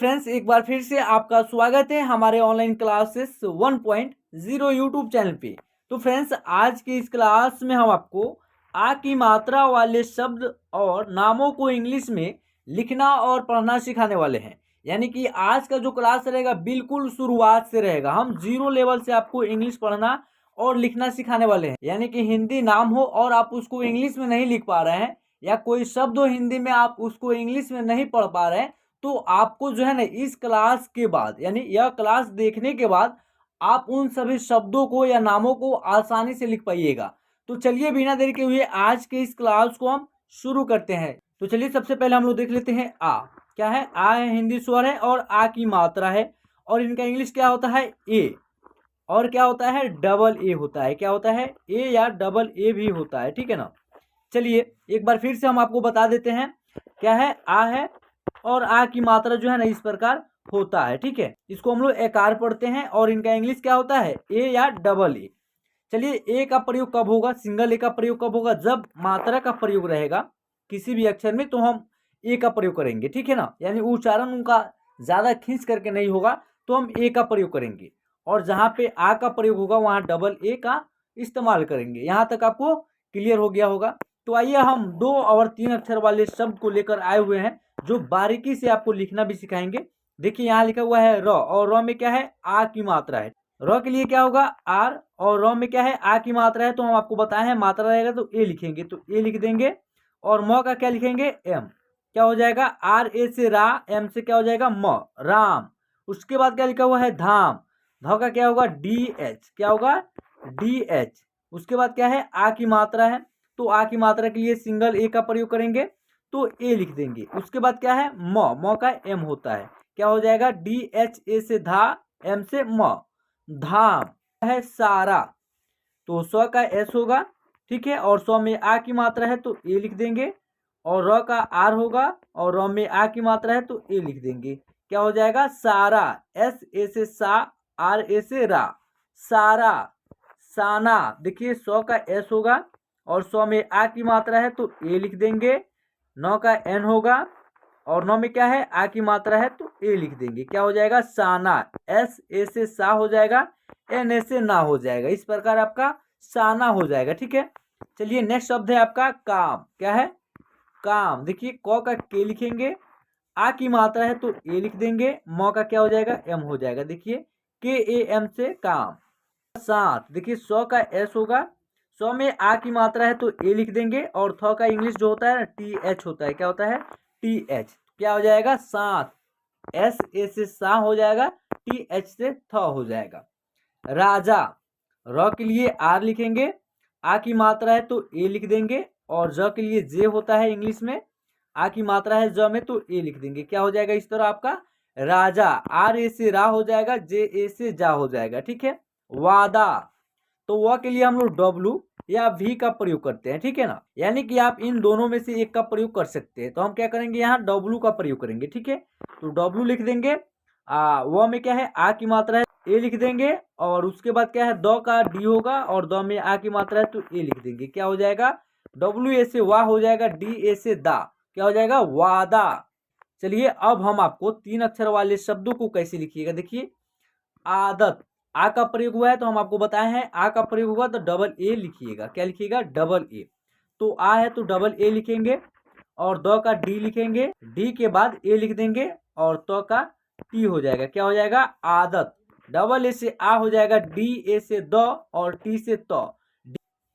Friends, एक बार फिर से आपका स्वागत है हमारे ऑनलाइन क्लासेस 1.0 यूट्यूब चैनल पे। तो फ्रेंड्स, आज की इस क्लास में हम आपको आ की मात्रा वाले शब्द और नामों को इंग्लिश में लिखना और पढ़ना सिखाने वाले हैं। यानी कि आज का जो क्लास रहेगा बिल्कुल शुरुआत से रहेगा। हम जीरो लेवल से आपको इंग्लिश पढ़ना और लिखना सिखाने वाले हैं। यानी कि हिंदी नाम हो और आप उसको इंग्लिश में नहीं लिख पा रहे हैं, या कोई शब्द हो हिंदी में आप उसको इंग्लिश में नहीं पढ़ पा रहे हैं, तो आपको जो है ना इस क्लास के बाद, यानी यह क्लास देखने के बाद आप उन सभी शब्दों को या नामों को आसानी से लिख पाइएगा। तो चलिए बिना देरी के हुए आज के इस क्लास को हम शुरू करते हैं। तो चलिए सबसे पहले हम लोग देख लेते हैं आ। क्या है? आ है हिंदी स्वर है और आ की मात्रा है, और इनका इंग्लिश क्या होता है? ए। और क्या होता है? डबल ए होता है। क्या होता है? ए या डबल ए भी होता है। ठीक है ना। चलिए एक बार फिर से हम आपको बता देते हैं। क्या है? आ है और आ की मात्रा जो है ना इस प्रकार होता है। ठीक है, इसको हम लोग एकार पढ़ते हैं और इनका इंग्लिश क्या होता है? ए या डबल ए। चलिए, ए का प्रयोग कब होगा? सिंगल ए का प्रयोग कब होगा? जब मात्रा का प्रयोग रहेगा किसी भी अक्षर में तो हम ए का प्रयोग करेंगे। ठीक है ना, यानी उच्चारण उनका ज्यादा खींच करके नहीं होगा तो हम ए का प्रयोग करेंगे, और जहां पे आ का प्रयोग होगा वहां डबल ए का इस्तेमाल करेंगे। यहां तक आपको क्लियर हो गया होगा। तो आइए हम 2 और 3 अक्षर वाले शब्द को लेकर आए हुए हैं जो बारीकी से आपको लिखना भी सिखाएंगे। देखिए यहाँ लिखा हुआ है र, और र में क्या है? आ की मात्रा है। र के लिए क्या होगा? आर, और र में क्या है? आ की मात्रा है। तो हम आपको बताए हैं मात्रा रहेगा तो ए लिखेंगे, तो ए लिख देंगे। और म का क्या लिखेंगे? एम। क्या हो जाएगा? आर ए से रा, एम से क्या हो जाएगा? म, राम। उसके बाद क्या लिखा हुआ है? धाम। ध का क्या होगा? D H. क्या होगा? D H. उसके बाद क्या है? आ की मात्रा है, तो आ की मात्रा के लिए सिंगल ए का प्रयोग करेंगे, तो ए लिख देंगे। उसके बाद क्या है? म का एम होता है। क्या हो जाएगा? डी एच ए से धा, एम से म, धाम। है सारा, तो स्व का एस होगा। ठीक है, और स्व में आ की मात्रा है तो ए लिख देंगे, और र का आर होगा, और र में आ की मात्रा है तो ए लिख देंगे। क्या हो जाएगा? सारा। एस ए से सा, आर ए से रा, सारा। साना। देखिए स्व का एस होगा और स्व में आ की मात्रा है तो ए लिख देंगे। नौ का एन होगा, और नौ में क्या है? आ की मात्रा है तो ए लिख देंगे। क्या हो जाएगा? साना। एस ए से सा हो जाएगा, एन ए से ना हो जाएगा। इस प्रकार आपका साना हो जाएगा। ठीक है, चलिए नेक्स्ट शब्द है आपका काम। क्या है? काम। देखिए क का के लिखेंगे, आ की मात्रा है तो ए लिख देंगे, म का क्या हो जाएगा? एम हो जाएगा। देखिए के ए एम से काम। साथ। देखिए स्व का एस होगा, स्व में आ की मात्रा है तो ए लिख देंगे, और थ का इंग्लिश जो होता है टी एच होता है। क्या होता है? T H. क्या हो जाएगा? साथ। एस ए से सा हो जाएगा, टी एच से थ हो जाएगा। राजा। र के लिए आर लिखेंगे, आ की मात्रा है तो ए लिख देंगे, और ज के लिए जे होता है इंग्लिश में, आ की मात्रा है ज में तो ए लिख देंगे। क्या हो जाएगा इस तरह आपका? राजा। आर ए से रा हो जाएगा, जे ए से जा हो जाएगा। ठीक है। वादा, तो व के लिए हम लोग डब्लू या वी का प्रयोग करते हैं। ठीक है ना, यानी कि आप इन दोनों में से एक का प्रयोग कर सकते हैं। तो हम क्या करेंगे? यहाँ डब्लू का प्रयोग करेंगे। ठीक है, तो डब्लू लिख देंगे। व में क्या है? आ की मात्रा है, ए लिख देंगे, और उसके बाद क्या है? द का डी होगा, और द में आ की मात्रा है तो ए लिख देंगे। क्या हो जाएगा? डब्ल्यू ए से वाह हो जाएगा, डी ए से दा। क्या हो जाएगा? वादा। चलिए अब हम आपको 3 अक्षर वाले शब्दों को कैसे लिखिएगा। देखिए आदत। आ का प्रयोग हुआ है तो हम आपको बताए हैं आ का प्रयोग हुआ तो डबल ए लिखिएगा। क्या लिखिएगा? Double A. तो आ है तो डबल ए लिखेंगे, और द का डी लिखेंगे, डी के बाद ए लिख देंगे, और त का टी हो जाएगा। क्या हो जाएगा? आदत। डबल ए से आ हो जाएगा, डी ए से द, और टी से त।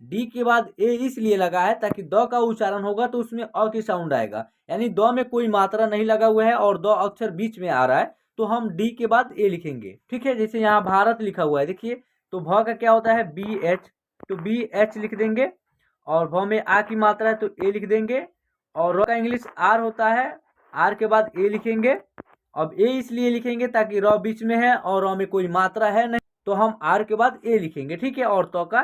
डी के बाद ए इसलिए लगा है ताकि द का उच्चारण होगा तो उसमें अ की साउंड आएगा, यानी द में कोई मात्रा नहीं लगा हुआ है और द अक्षर बीच में आ रहा है, तो हम डी के बाद ए लिखेंगे। ठीक है, जैसे यहाँ भारत लिखा हुआ है, देखिए तो भ का क्या होता है? बी एच, तो बी एच लिख देंगे, और भ में आ की मात्रा है तो ए लिख देंगे, और र का इंग्लिश आर होता है, आर के बाद ए लिखेंगे। अब ए इसलिए लिखेंगे ताकि र बीच में है और र में कोई मात्रा है नहीं, तो हम आर के बाद ए लिखेंगे। ठीक है, और त का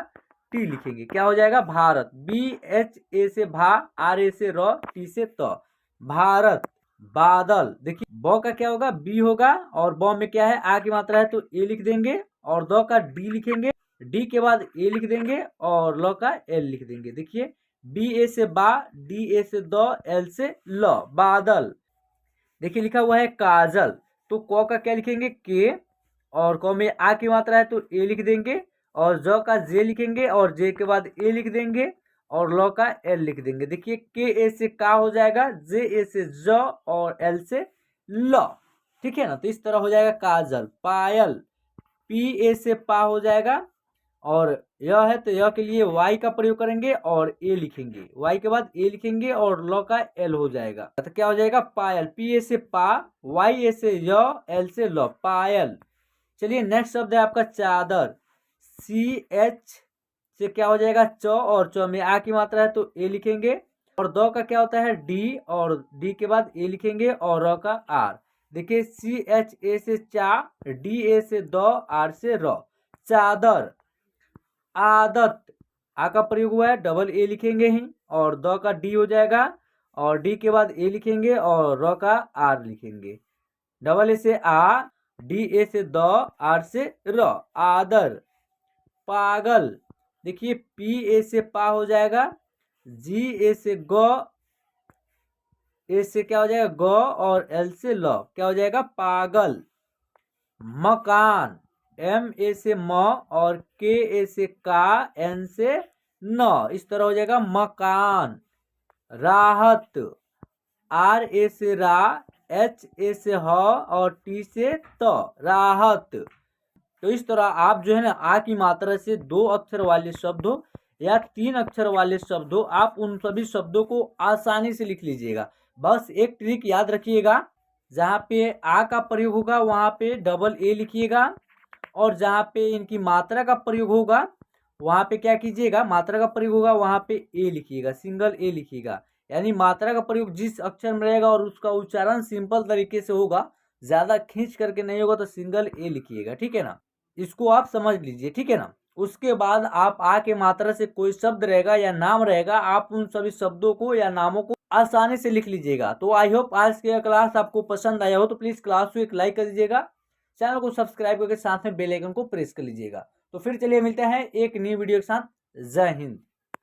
टी लिखेंगे। क्या हो जाएगा? भारत। बी एच ए से भा, आर ए से र, टी से त, भारत। बादल। देखिए ब का क्या होगा? बी होगा, और ब में क्या है? आ की मात्रा है तो ए लिख देंगे, और द का डी लिखेंगे, डी के बाद ए लिख देंगे, और ल का एल लिख देंगे। देखिए बी ए से बा, डी ए से द, एल से ल, बादल। देखिए लिखा हुआ है काजल। तो क का क्या लिखेंगे के, और क में आ की मात्रा है तो ए लिख देंगे, और ज का जे लिखेंगे और जे के बाद ए लिख देंगे, और ल का एल लिख देंगे। देखिए के ए से का हो जाएगा, जे ए से ज, और एल से ल। ठीक है ना, तो इस तरह हो जाएगा काजल। पायल, पी ए से पा हो जाएगा, और यह है तो यह के लिए वाई का प्रयोग करेंगे और ए लिखेंगे, वाई के बाद ए लिखेंगे और ल का एल हो जाएगा। तो क्या हो जाएगा पायल, पी ए से पा, वाई ए से य, एल से ल, पायल। चलिए नेक्स्ट शब्द है आपका चादर। सी एच से क्या हो जाएगा च, और च में आ की मात्रा है तो ए लिखेंगे, और द का क्या होता है डी, और डी के बाद ए लिखेंगे, और र का आर। देखिए सी एच ए से चा, डी ए से द, आर से र, चादर। आदत, आ का प्रयोग हुआ है, डबल ए लिखेंगे ही, और द का डी हो जाएगा, और डी के बाद ए लिखेंगे और र का आर लिखेंगे। डबल ए से आ, डी ए से द, आर से र, आदर। पागल, देखिए पी ए से पा हो जाएगा, जी ए से ग, ए से क्या हो जाएगा ग, और एल से ल, क्या हो जाएगा पागल। मकान, एम ए से म, और के ए से का, एन से न, इस तरह हो जाएगा मकान। राहत, आर ए से रा, एच ए से ह, और टी से त, राहत। तो इस तरह आप जो है ना आ की मात्रा से 2 अक्षर वाले शब्द हो या 3 अक्षर वाले शब्द हो, आप उन सभी शब्दों को आसानी से लिख लीजिएगा। बस एक ट्रिक याद रखिएगा, जहाँ पे आ का प्रयोग होगा वहाँ पे डबल ए लिखिएगा, और जहाँ पे इनकी मात्रा का प्रयोग होगा वहाँ पे क्या कीजिएगा, मात्रा का प्रयोग होगा वहाँ पे ए लिखिएगा, सिंगल ए लिखिएगा। यानी मात्रा का प्रयोग जिस अक्षर में रहेगा और उसका उच्चारण सिंपल तरीके से होगा, ज़्यादा खींच करके नहीं होगा, तो सिंगल ए लिखिएगा। ठीक है ना, इसको आप समझ लीजिए। ठीक है ना, उसके बाद आप आ के मात्रा से कोई शब्द रहेगा या नाम रहेगा, आप उन सभी शब्दों को या नामों को आसानी से लिख लीजिएगा। तो आई होप आज की क्लास आपको पसंद आया हो, तो प्लीज़ क्लास को एक लाइक कर दीजिएगा, चैनल को सब्सक्राइब करके साथ में बेल आइकन को प्रेस कर लीजिएगा। तो फिर चलिए मिलते हैं एक नई वीडियो के साथ। जय हिंद।